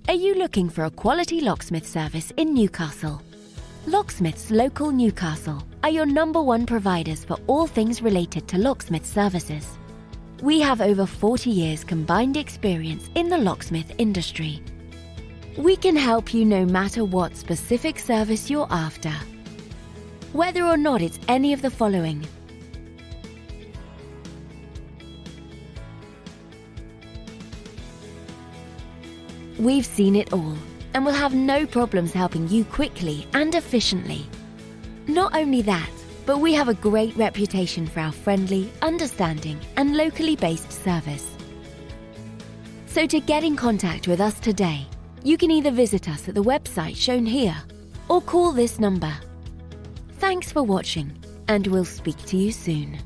Are you looking for a quality locksmith service in Newcastle? Locksmiths Local Newcastle are your #1 providers for all things related to locksmith services. We have over 40 years combined experience in the locksmith industry. We can help you no matter what specific service you're after. Whether or not it's any of the following: we've seen it all and will have no problems helping you quickly and efficiently. Not only that, but we have a great reputation for our friendly, understanding and locally based service. So to get in contact with us today, you can either visit us at the website shown here or call this number. Thanks for watching, and we'll speak to you soon.